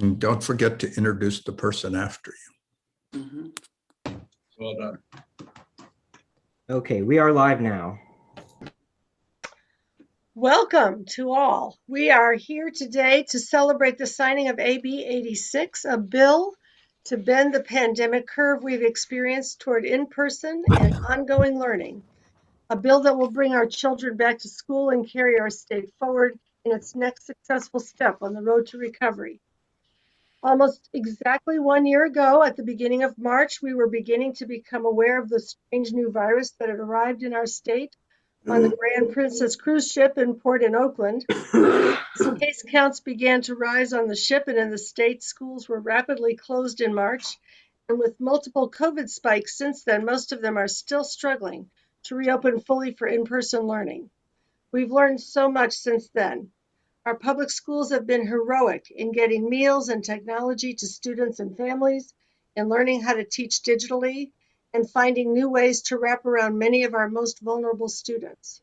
And don't forget to introduce the person after you. Mm-hmm. Well done. Okay, we are live now. Welcome to all. We are here today to celebrate the signing of AB 86, a bill to bend the pandemic curve we've experienced toward in-person and ongoing learning. A bill that will bring our children back to school and carry our state forward in its next successful step on the road to recovery. Almost exactly 1 year ago, at the beginning of March, we were beginning to become aware of the strange new virus that had arrived in our state on the Grand Princess cruise ship in port in Oakland. Case counts began to rise on the ship and in the state. Schools were rapidly closed in March. And with multiple COVID spikes since then, most of them are still struggling to reopen fully for in-person learning. We've learned so much since then. Our public schools have been heroic in getting meals and technology to students and families, in learning how to teach digitally, and finding new ways to wrap around many of our most vulnerable students.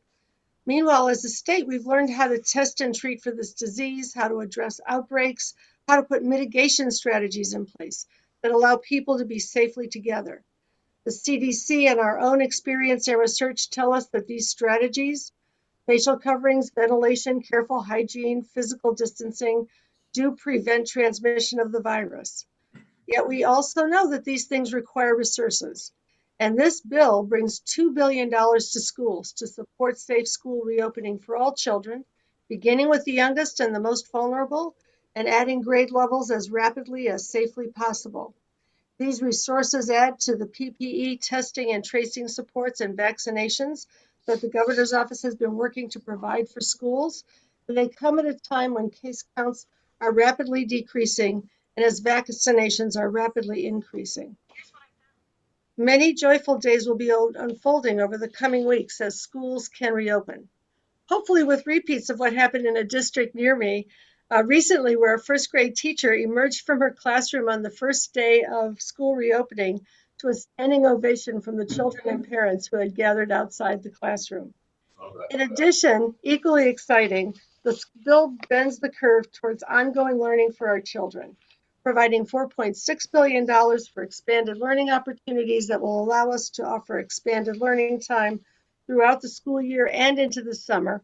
Meanwhile, as a state, we've learned how to test and treat for this disease, how to address outbreaks, how to put mitigation strategies in place that allow people to be safely together. The CDC and our own experience and research tell us that these strategies, facial coverings, ventilation, careful hygiene, physical distancing, do prevent transmission of the virus. Yet we also know that these things require resources. And this bill brings $2 billion to schools to support safe school reopening for all children, beginning with the youngest and the most vulnerable, and adding grade levels as rapidly as safely possible. These resources add to the PPE testing and tracing supports and vaccinations that the governor's office has been working to provide for schools. And they come at a time when case counts are rapidly decreasing and as vaccinations are rapidly increasing. Many joyful days will be unfolding over the coming weeks as schools can reopen, hopefully with repeats of what happened in a district near me recently, where a first grade teacher emerged from her classroom on the first day of school reopening to a standing ovation from the children and parents who had gathered outside the classroom. In addition, equally exciting, the bill bends the curve towards ongoing learning for our children, providing $4.6 billion for expanded learning opportunities that will allow us to offer expanded learning time throughout the school year and into the summer.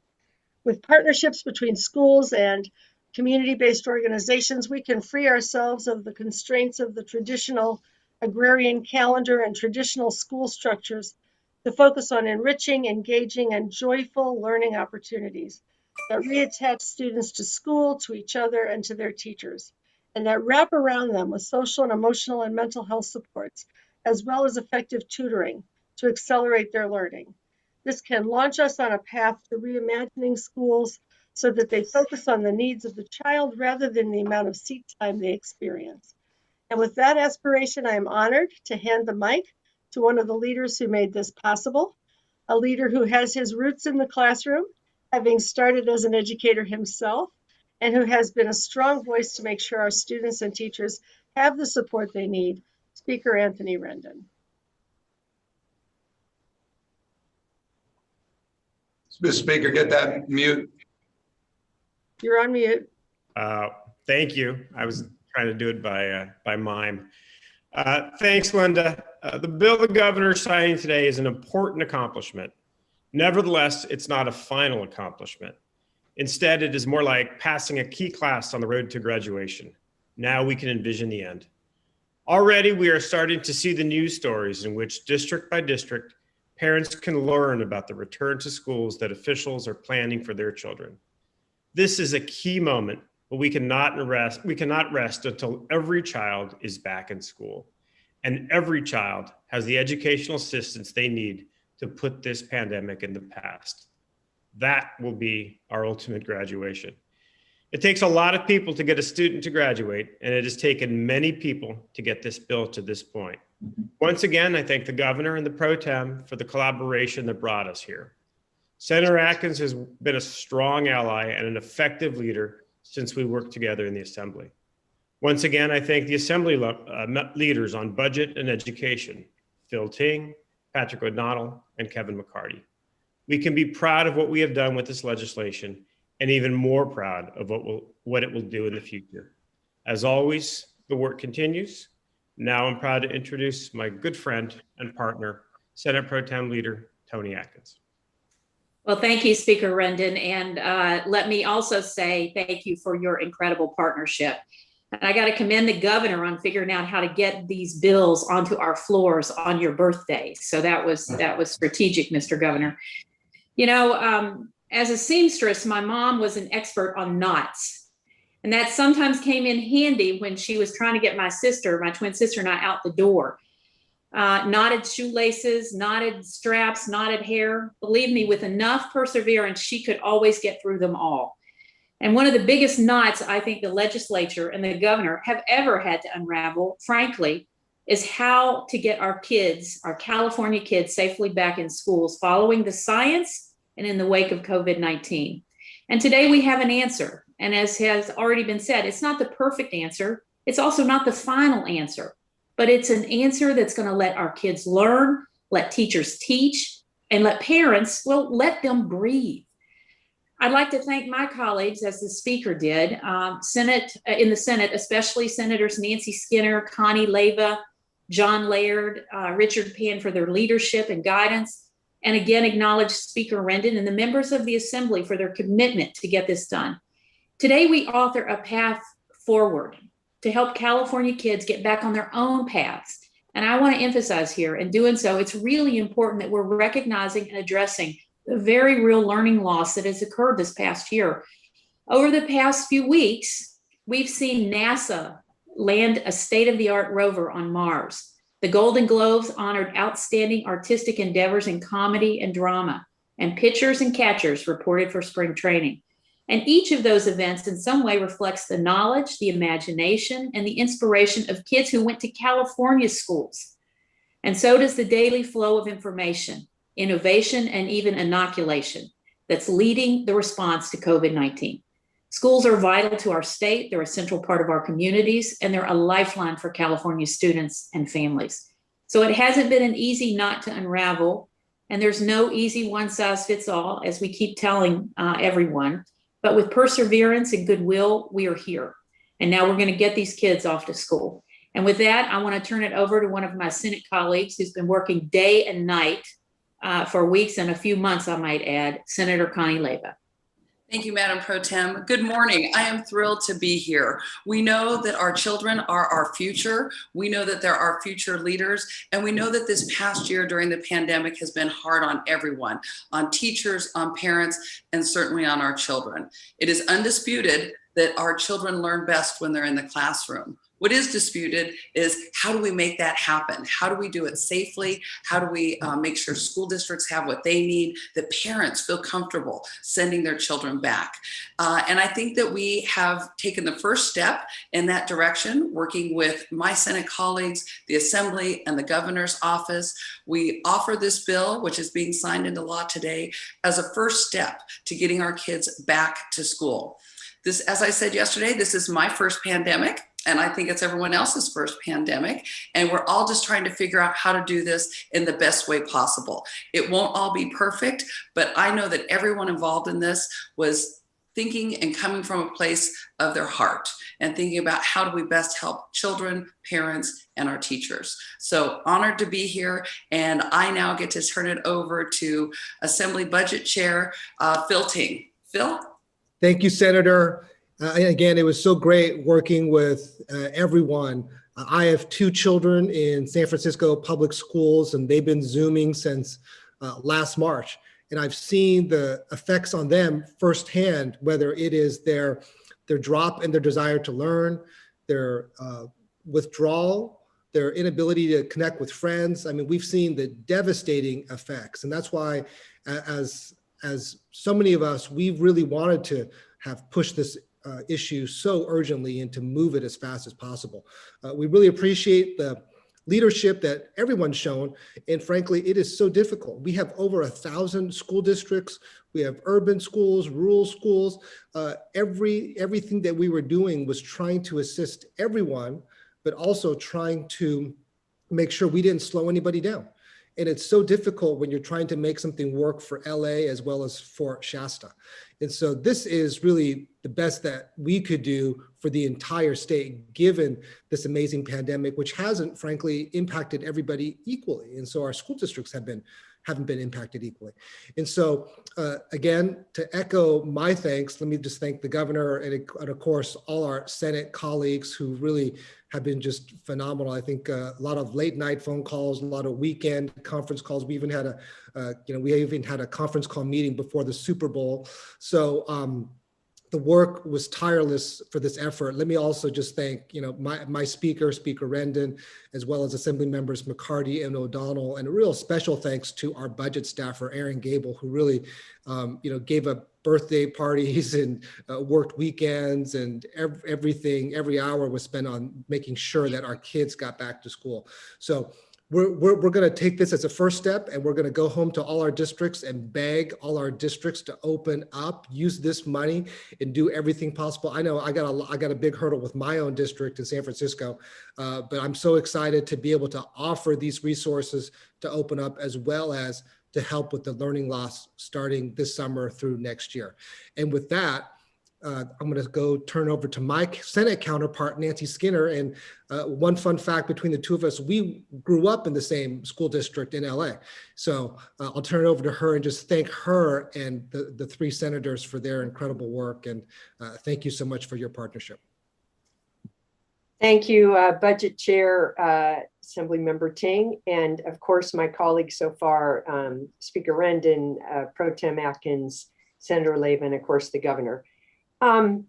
With partnerships between schools and community-based organizations, we can free ourselves of the constraints of the traditional agrarian calendar and traditional school structures to focus on enriching, engaging, and joyful learning opportunities that reattach students to school, to each other, and to their teachers, and that wrap around them with social and emotional and mental health supports, as well as effective tutoring to accelerate their learning. This can launch us on a path to reimagining schools so that they focus on the needs of the child rather than the amount of seat time they experience. And with that aspiration, I am honored to hand the mic to one of the leaders who made this possible, a leader who has his roots in the classroom, having started as an educator himself, and who has been a strong voice to make sure our students and teachers have the support they need, Speaker Anthony Rendon. Mr. Speaker, get that mute. You're on mute. Thank you. I was trying to do it by mime. Thanks, Linda. The bill the governor is signing today is an important accomplishment. Nevertheless, it's not a final accomplishment. Instead, it is more like passing a key class on the road to graduation. Now we can envision the end. Already, we are starting to see the news stories in which district by district, parents can learn about the return to schools that officials are planning for their children. This is a key moment, but we cannot rest until every child is back in school and every child has the educational assistance they need to put this pandemic in the past. That will be our ultimate graduation. It takes a lot of people to get a student to graduate, and it has taken many people to get this bill to this point. Once again, I thank the governor and the pro tem for the collaboration that brought us here. Senator Atkins has been a strong ally and an effective leader since we worked together in the Assembly. Once again, I thank the Assembly leaders on budget and education, Phil Ting, Patrick O'Donnell, and Kevin McCarty. We can be proud of what we have done with this legislation and even more proud of what it will do in the future. As always, the work continues. Now I'm proud to introduce my good friend and partner, Senate Pro Tem Leader Toni Atkins. Well, thank you, Speaker Rendon. And let me also say thank you for your incredible partnership. And I got to commend the governor on figuring out how to get these bills onto our floors on your birthday. So that was strategic, Mr. Governor. You know, as a seamstress, my mom was an expert on knots. And that sometimes came in handy when she was trying to get my twin sister and I out the door. Knotted shoelaces, knotted straps, knotted hair. Believe me, with enough perseverance, she could always get through them all. And one of the biggest knots I think the legislature and the governor have ever had to unravel, frankly, is how to get our kids, our California kids, safely back in schools following the science and in the wake of COVID-19. And today we have an answer. And as has already been said, it's not the perfect answer. It's also not the final answer, but it's an answer that's going to let our kids learn, let teachers teach, and let parents, well, let them breathe. I'd like to thank my colleagues, as the speaker did, in the Senate, especially Senators Nancy Skinner, Connie, Leyva, John Laird, Richard Pan for their leadership and guidance, and again acknowledge Speaker Rendon and the members of the Assembly for their commitment to get this done. Today, we author a path forward to help California kids get back on their own paths. And I want to emphasize here, in doing so, it's really important that we're recognizing and addressing the very real learning loss that has occurred this past year. Over the past few weeks, we've seen NASA land a state-of-the-art rover on Mars. The Golden Globes honored outstanding artistic endeavors in comedy and drama, and pitchers and catchers reported for spring training. And each of those events in some way reflects the knowledge, the imagination, and the inspiration of kids who went to California schools. And so does the daily flow of information, innovation, and even inoculation that's leading the response to COVID-19. Schools are vital to our state. They're a central part of our communities, and they're a lifeline for California students and families. So it hasn't been an easy knot to unravel, and there's no easy one-size-fits-all, as we keep telling everyone. But with perseverance and goodwill, we are here. And now we're going to get these kids off to school. And with that, I want to turn it over to one of my Senate colleagues who's been working day and night for weeks and a few months, I might add, Senator Connie Leyva. Thank you, Madam Pro Tem. Good morning. I am thrilled to be here. We know that our children are our future. We know that they're our future leaders. And we know that this past year during the pandemic has been hard on everyone, on teachers, on parents, and certainly on our children. It is undisputed that our children learn best when they're in the classroom. What is disputed is how do we make that happen? How do we do it safely? How do we make sure school districts have what they need, that parents feel comfortable sending their children back? And I think that we have taken the first step in that direction, working with my Senate colleagues, the Assembly, and the governor's office. We offer this bill, which is being signed into law today, as a first step to getting our kids back to school. This, as I said yesterday, this is my first pandemic. And I think it's everyone else's first pandemic. And we're all just trying to figure out how to do this in the best way possible. It won't all be perfect, but I know that everyone involved in this was thinking and coming from a place of their heart and thinking about how do we best help children, parents, and our teachers. So honored to be here. And I now get to turn it over to Assembly Budget Chair, Phil Ting. Phil? Thank you, Senator. Again, it was so great working with everyone. I have two children in San Francisco public schools, and they've been Zooming since last March. And I've seen the effects on them firsthand, whether it is their drop in their desire to learn, their withdrawal, their inability to connect with friends. I mean, we've seen the devastating effects. And that's why, as so many of us, we really wanted to have pushed this issue so urgently and to move it as fast as possible. We really appreciate the leadership that everyone's shown. And frankly, it is so difficult. We have over 1,000 school districts. We have urban schools, rural schools. Everything that we were doing was trying to assist everyone, but also trying to make sure we didn't slow anybody down. And it's so difficult when you're trying to make something work for LA as well as for Shasta. And so this is really the best that we could do for the entire state, given this amazing pandemic, which hasn't, frankly, impacted everybody equally. And so our school districts haven't been impacted equally. And so again, to echo my thanks, let me just thank the governor and of course, all our Senate colleagues who really have been just phenomenal. I think a lot of late night phone calls, a lot of weekend conference calls. We even had a conference call meeting before the Super Bowl. So the work was tireless for this effort. Let me also just thank, my speaker, Speaker Rendon, as well as Assembly members McCarty and O'Donnell, and a real special thanks to our budget staffer, Aaron Gable, who really, gave up birthday parties and worked weekends, and every hour was spent on making sure that our kids got back to school. So we're going to take this as a first step, and we're going to go home to all our districts and beg all our districts to open up, use this money, and do everything possible. I know I got a big hurdle with my own district in San Francisco, but I'm so excited to be able to offer these resources to open up, as well as to help with the learning loss starting this summer through next year. And with that, I'm going to go turn over to my Senate counterpart, Nancy Skinner. And one fun fact between the two of us, we grew up in the same school district in LA. So I'll turn it over to her and just thank her and the three senators for their incredible work. And thank you so much for your partnership. Thank you, Budget Chair, Assemblymember Ting, and of course, my colleagues so far, Speaker Rendon, Pro Tem Atkins, Senator Leyva, and of course, the governor. In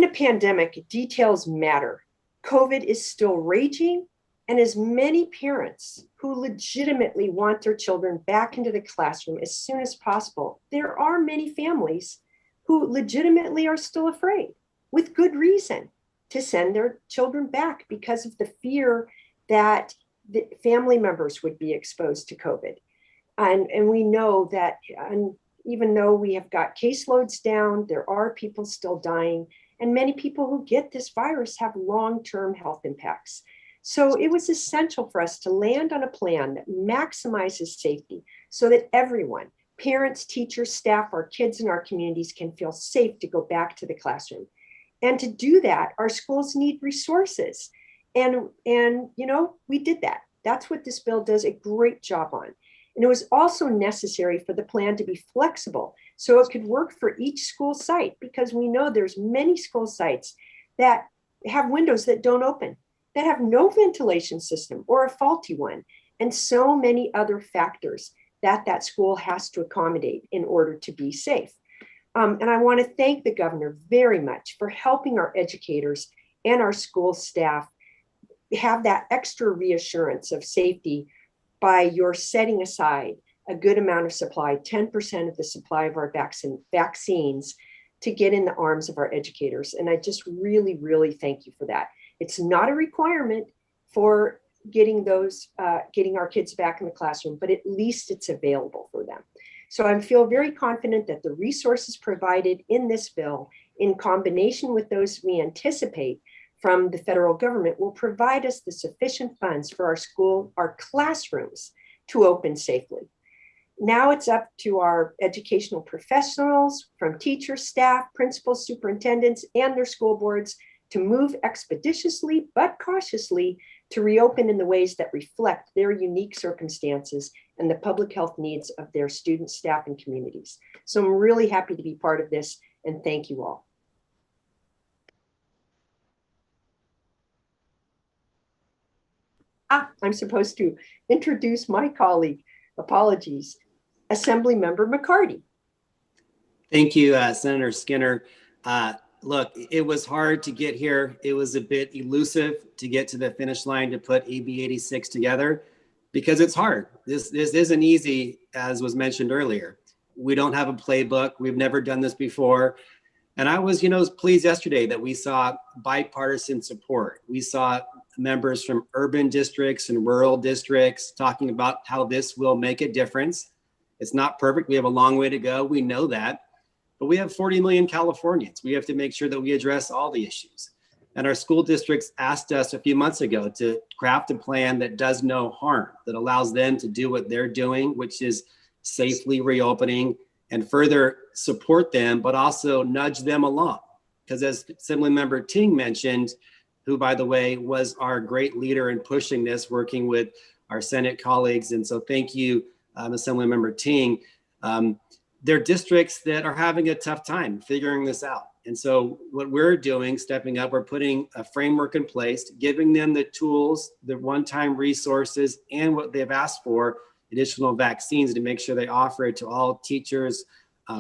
a pandemic, details matter. COVID is still raging, and as many parents who legitimately want their children back into the classroom as soon as possible, there are many families who legitimately are still afraid, with good reason, to send their children back because of the fear that the family members would be exposed to COVID. And we know that even though we have got caseloads down, there are people still dying, and many people who get this virus have long-term health impacts. So it was essential for us to land on a plan that maximizes safety so that everyone, parents, teachers, staff, our kids in our communities can feel safe to go back to the classroom. And to do that, our schools need resources. And we did that. That's what this bill does a great job on. And it was also necessary for the plan to be flexible so it could work for each school site, because we know there's many school sites that have windows that don't open, that have no ventilation system or a faulty one, and so many other factors that school has to accommodate in order to be safe. And I want to thank the governor very much for helping our educators and our school staff have that extra reassurance of safety by your setting aside a good amount of supply, 10% of the supply of our vaccines, to get in the arms of our educators. And I just really, really thank you for that. It's not a requirement for getting our kids back in the classroom, but at least it's available for them. So I feel very confident that the resources provided in this bill, in combination with those we anticipate from the federal government, will provide us the sufficient funds for our classrooms to open safely. Now it's up to our educational professionals, from teachers, staff, principals, superintendents, and their school boards, to move expeditiously but cautiously to reopen in the ways that reflect their unique circumstances and the public health needs of their students, staff, and communities. So I'm really happy to be part of this, and thank you all. I'm supposed to introduce my colleague, apologies, Assemblymember McCarty. Thank you, Senator Skinner. Look, it was hard to get here. It was a bit elusive to get to the finish line to put AB 86 together, because it's hard. This isn't easy, as was mentioned earlier. We don't have a playbook. We've never done this before. And I was, pleased yesterday that we saw bipartisan support. We saw members from urban districts and rural districts talking about how this will make a difference. It's not perfect. We have a long way to go. We know that. But we have 40 million Californians. We have to make sure that we address all the issues. And our school districts asked us a few months ago to craft a plan that does no harm, that allows them to do what they're doing, which is safely reopening and further support them, but also nudge them along. Because as Assemblymember Ting mentioned, who, by the way, was our great leader in pushing this, working with our Senate colleagues. And so thank you, Assemblymember Ting. There are districts that are having a tough time figuring this out. And so what we're doing, stepping up, we're putting a framework in place, giving them the tools, the one-time resources, and what they've asked for, additional vaccines, to make sure they offer it to all teachers,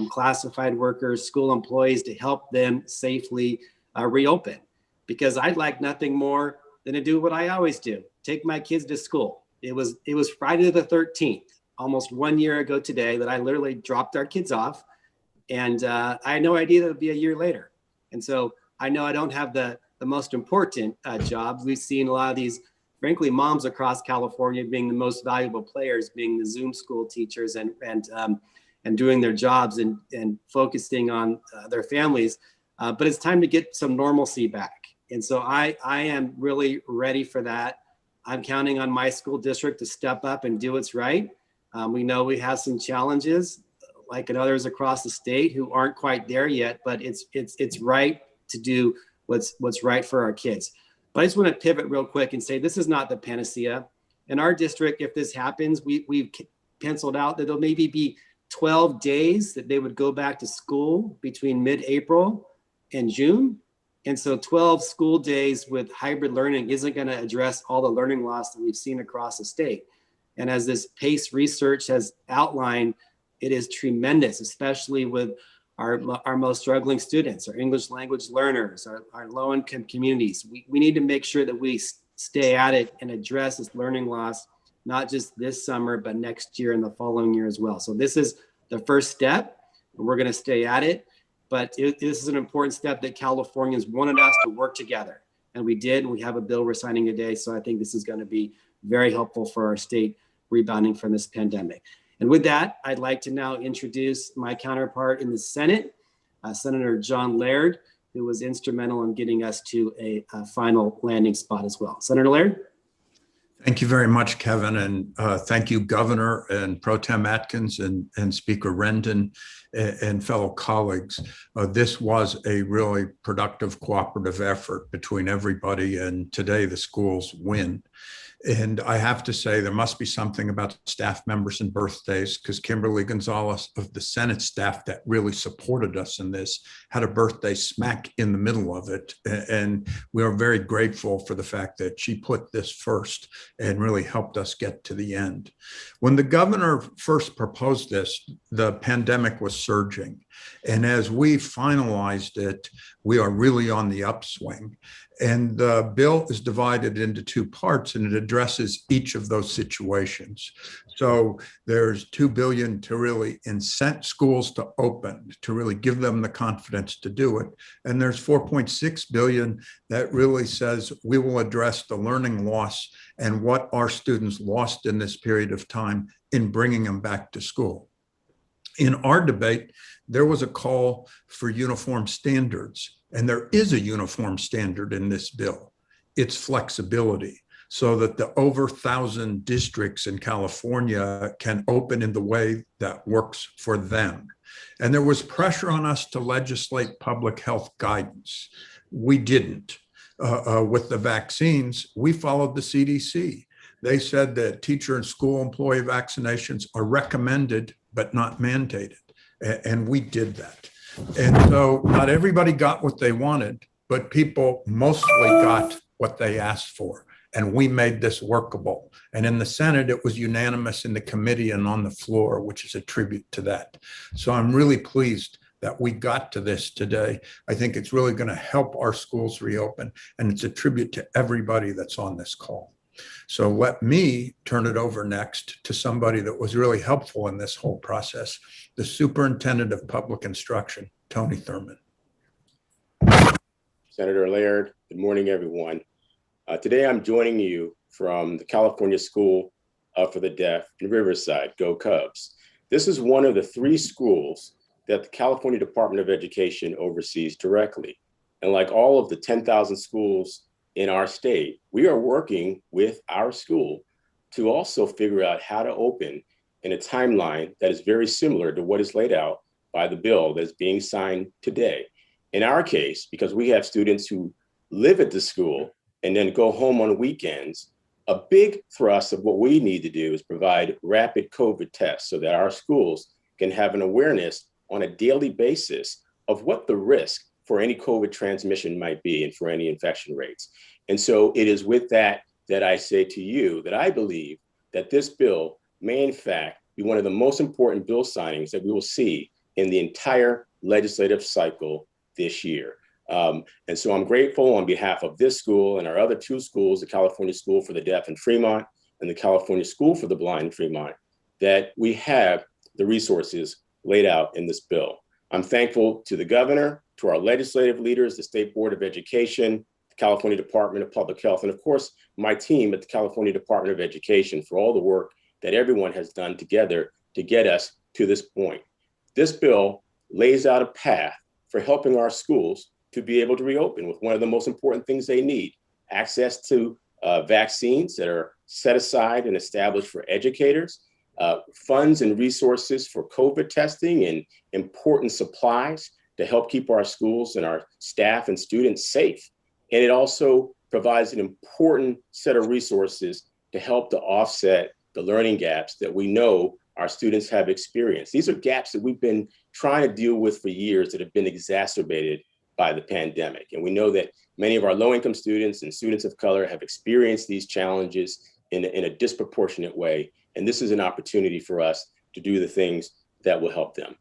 classified workers, school employees, to help them safely reopen. Because I'd like nothing more than to do what I always do, take my kids to school. It was Friday the 13th, almost 1 year ago today, that I literally dropped our kids off. And I had no idea that it would be a year later. And so I know I don't have the most important jobs. We've seen a lot of these, frankly, moms across California being the most valuable players, being the Zoom school teachers and doing their jobs and focusing on their families. But it's time to get some normalcy back. And so I am really ready for that. I'm counting on my school district to step up and do what's right. We know we have some challenges, like in others across the state, who aren't quite there yet, but it's right to do what's right for our kids. But I just want to pivot real quick and say this is not the panacea. In our district, if this happens, we've penciled out that there'll maybe be 12 days that they would go back to school between mid-April and June. And so 12 school days with hybrid learning isn't going to address all the learning loss that we've seen across the state. And as this PACE research has outlined, it is tremendous, especially with our most struggling students, our English language learners, our low-income communities. We need to make sure that we stay at it and address this learning loss, not just this summer, but next year and the following year as well. So this is the first step, and we're going to stay at it. But this is an important step that Californians wanted us to work together. And we did, and we have a bill we're signing today. So I think this is going to be very helpful for our state rebounding from this pandemic. And with that, I'd like to now introduce my counterpart in the Senate, Senator John Laird, who was instrumental in getting us to a final landing spot as well. Senator Laird. Thank you very much, Kevin. And thank you, Governor and Pro Tem Atkins and Speaker Rendon and fellow colleagues. This was a really productive cooperative effort between everybody, and today the schools win. And I have to say, there must be something about staff members and birthdays, because Kimberly Gonzalez of the Senate staff that really supported us in this had a birthday smack in the middle of it. And we are very grateful for the fact that she put this first and really helped us get to the end. When the governor first proposed this, the pandemic was surging. And as we finalized it, we are really on the upswing. And the bill is divided into two parts, and it addresses each of those situations. So there's $2 billion to really incent schools to open, to really give them the confidence to do it. And there's $4.6 billion that really says we will address the learning loss and what our students lost in this period of time in bringing them back to school. In our debate, there was a call for uniform standards, and there is a uniform standard in this bill. It's flexibility, so that the over 1,000 districts in California can open in the way that works for them. And there was pressure on us to legislate public health guidance. We didn't. With the vaccines, we followed the CDC. They said that teacher and school employee vaccinations are recommended, but not mandated. And we did that. And so not everybody got what they wanted, but people mostly got what they asked for. And we made this workable. And in the Senate, it was unanimous in the committee and on the floor, which is a tribute to that. So I'm really pleased that we got to this today. I think it's really going to help our schools reopen. And it's a tribute to everybody that's on this call. So let me turn it over next to somebody that was really helpful in this whole process, the Superintendent of Public Instruction, Tony Thurmond. Senator Laird, good morning, everyone. Today I'm joining you from the California School for the Deaf in Riverside, Go Cubs. This is one of the 3 schools that the California Department of Education oversees directly. And like all of the 10,000 schools in our state, we are working with our school to also figure out how to open in a timeline that is very similar to what is laid out by the bill that's being signed today. In our case, because we have students who live at the school and then go home on weekends, a big thrust of what we need to do is provide rapid COVID tests so that our schools can have an awareness on a daily basis of what the risk for any COVID transmission might be and for any infection rates. And so it is with that that I say to you that I believe that this bill may in fact be one of the most important bill signings that we will see in the entire legislative cycle this year. And so I'm grateful on behalf of this school and our other two schools, the California School for the Deaf in Fremont and the California School for the Blind in Fremont, that we have the resources laid out in this bill. I'm thankful to the governor, to our legislative leaders, the State Board of Education, the California Department of Public Health, and of course, my team at the California Department of Education for all the work that everyone has done together to get us to this point. This bill lays out a path for helping our schools to be able to reopen with one of the most important things they need, access to vaccines that are set aside and established for educators, funds and resources for COVID testing and important supplies to help keep our schools and our staff and students safe. And it also provides an important set of resources to help to offset the learning gaps that we know our students have experienced. These are gaps that we've been trying to deal with for years that have been exacerbated by the pandemic. And we know that many of our low-income students and students of color have experienced these challenges in a disproportionate way. And this is an opportunity for us to do the things that will help them.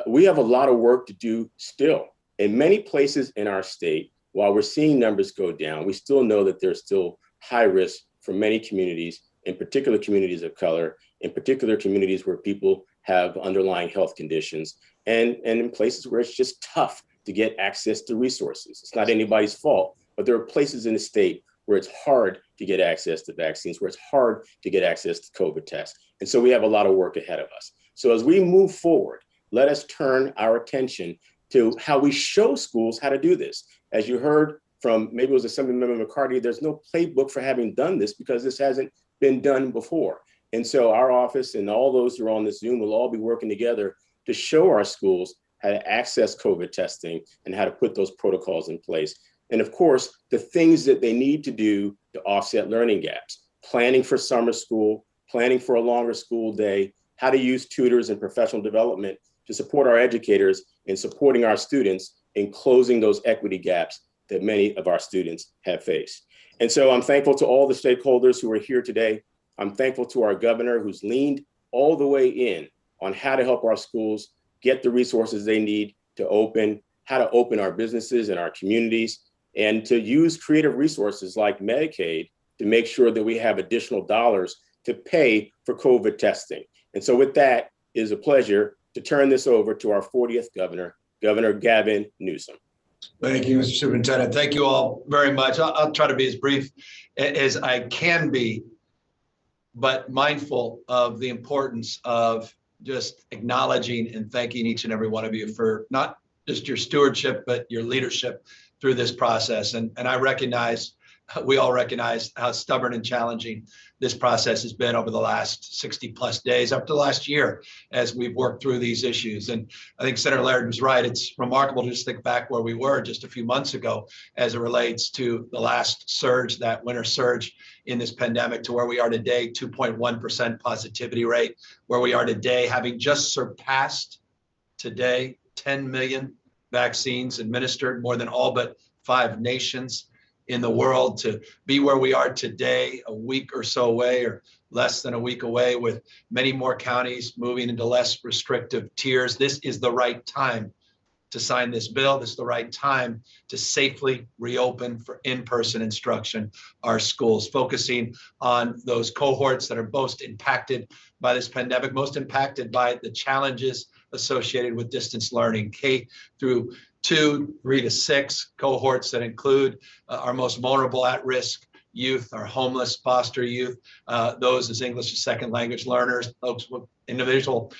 We have a lot of work to do still. In many places in our state, while we're seeing numbers go down, we still know that there's still high risk for many communities, in particular communities of color, in particular communities where people have underlying health conditions, and in places where it's just tough to get access to resources. It's not anybody's fault, but there are places in the state where it's hard to get access to vaccines, where it's hard to get access to COVID tests. And so we have a lot of work ahead of us. So as we move forward, let us turn our attention to how we show schools how to do this. As you heard from, maybe it was Assemblymember McCarty, there's no playbook for having done this because this hasn't been done before. And so our office and all those who are on this Zoom will all be working together to show our schools how to access COVID testing and how to put those protocols in place. And of course, the things that they need to do to offset learning gaps, planning for summer school, planning for a longer school day, how to use tutors and professional development to support our educators in supporting our students in closing those equity gaps that many of our students have faced. And so I'm thankful to all the stakeholders who are here today. I'm thankful to our governor who's leaned all the way in on how to help our schools get the resources they need to open, how to open our businesses and our communities, and to use creative resources like Medicaid to make sure that we have additional dollars to pay for COVID testing. And so with that, it is a pleasure to turn this over to our 40th governor, Governor Gavin Newsom. Thank you, Mr. Superintendent. Thank you all very much. I'll try to be as brief as I can be, but mindful of the importance of just acknowledging and thanking each and every one of you for not just your stewardship, but your leadership through this process. And I recognize, we all recognize how stubborn and challenging this process has been over the last 60 plus days, up to the last year, as we've worked through these issues. And I think Senator Laird was right. It's remarkable to just think back where we were just a few months ago as it relates to the last surge, that winter surge in this pandemic, to where we are today, 2.1% positivity rate, where we are today, having just surpassed today 10 million vaccines administered, more than all but 5 nations in the world, to be where we are today, a week or so away, or less than a week away, with many more counties moving into less restrictive tiers. This is the right time to sign this bill. This is the right time to safely reopen for in-person instruction our schools, focusing on those cohorts that are most impacted by this pandemic, most impacted by the challenges associated with distance learning, K through 2, 3 to 6 cohorts that include our most vulnerable at-risk youth, our homeless foster youth, those as English as second language learners, folks with individual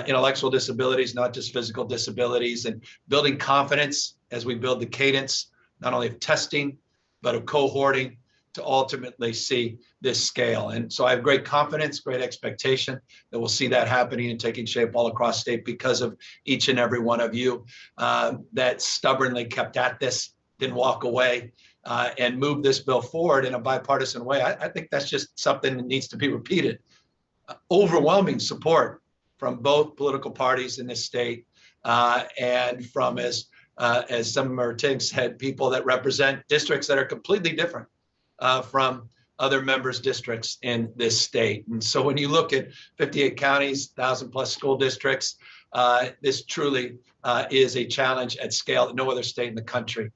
intellectual disabilities, not just physical disabilities, and building confidence as we build the cadence, not only of testing, but of cohorting, to ultimately see this scale. And so I have great confidence, great expectation that we'll see that happening and taking shape all across state because of each and every one of you that stubbornly kept at this, didn't walk away, and moved this bill forward in a bipartisan way. I think that's just something that needs to be repeated. Overwhelming support from both political parties in this state, and from, as Assemblymember Ting said, people that represent districts that are completely different from other members' districts in this state. And so when you look at 58 counties, 1,000+ school districts, this truly is a challenge at scale that no other state in the country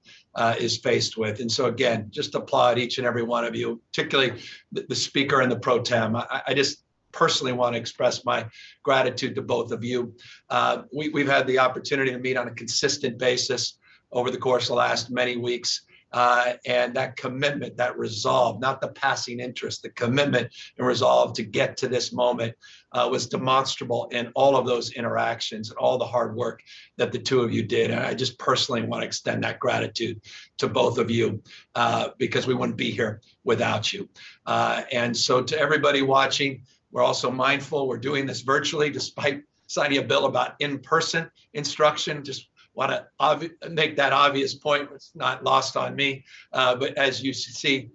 is faced with. And so again, just applaud each and every one of you, particularly the speaker and the pro tem. I just personally want to express my gratitude to both of you. We've had the opportunity to meet on a consistent basis over the course of the last many weeks. And that commitment, that resolve, not the passing interest, the commitment and resolve to get to this moment was demonstrable in all of those interactions and all the hard work that the two of you did. And I just personally want to extend that gratitude to both of you because we wouldn't be here without you. And so to everybody watching, we're also mindful we're doing this virtually despite signing a bill about in-person instruction. Just want to make that obvious point. It's not lost on me. But as you see,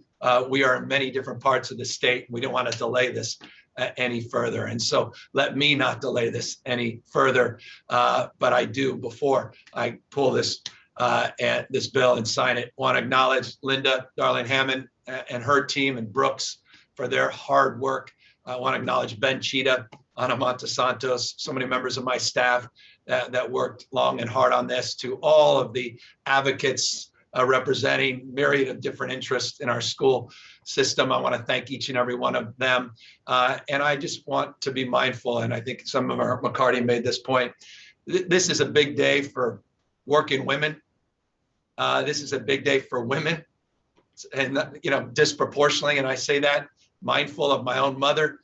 we are in many different parts of the state. We don't want to delay this any further. And so let me not delay this any further. But I do, before I pull this bill and sign it, want to acknowledge Linda Darling-Hammond and her team and Brooks for their hard work. I want to acknowledge Ben Cheetah, Ana Montesantos, so many members of my staff that worked long and hard on this, to all of the advocates representing myriad of different interests in our school system. I want to thank each and every one of them. And I just want to be mindful, and I think some of our McCarty made this point. This is a big day for working women. This is a big day for women, and disproportionately, and I say that mindful of my own mother,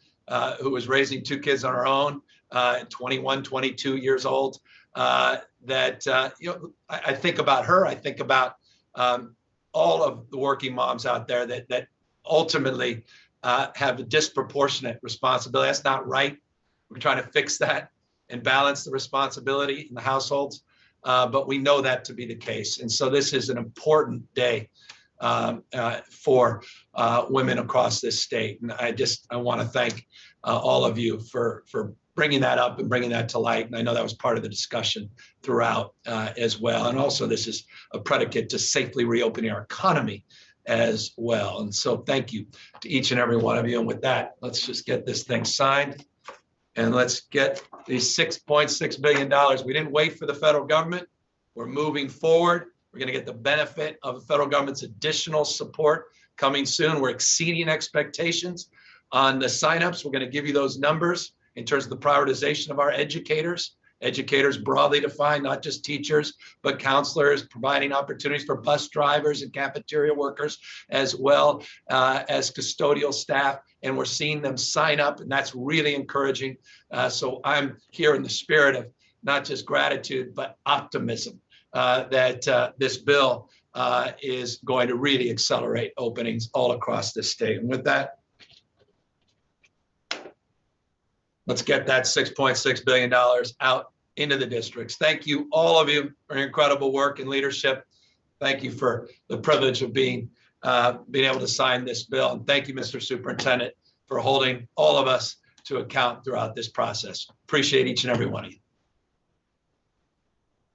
who was raising two kids on her own, 21, 22 years old, I think about her. I think about all of the working moms out there that ultimately have a disproportionate responsibility. That's not right. We're trying to fix that and balance the responsibility in the households, but we know that to be the case. And so this is an important day for women across this state. And I want to thank all of you for bringing that up and bringing that to light. And I know that was part of the discussion throughout as well. And also this is a predicate to safely reopening our economy as well. And so thank you to each and every one of you. And with that, let's just get this thing signed and let's get these $6.6 billion. We didn't wait for the federal government. We're moving forward. We're going to get the benefit of the federal government's additional support coming soon. We're exceeding expectations on the signups. We're going to give you those numbers in terms of the prioritization of our educators broadly defined, not just teachers, but counselors, providing opportunities for bus drivers and cafeteria workers, as well as custodial staff. And we're seeing them sign up, and that's really encouraging. So I'm here in the spirit of not just gratitude, but optimism that this bill is going to really accelerate openings all across the state. And with that, let's get that $6.6 billion out into the districts. Thank you, all of you, for your incredible work and leadership. Thank you for the privilege of being able to sign this bill. And thank you, Mr. Superintendent, for holding all of us to account throughout this process. Appreciate each and every one of you.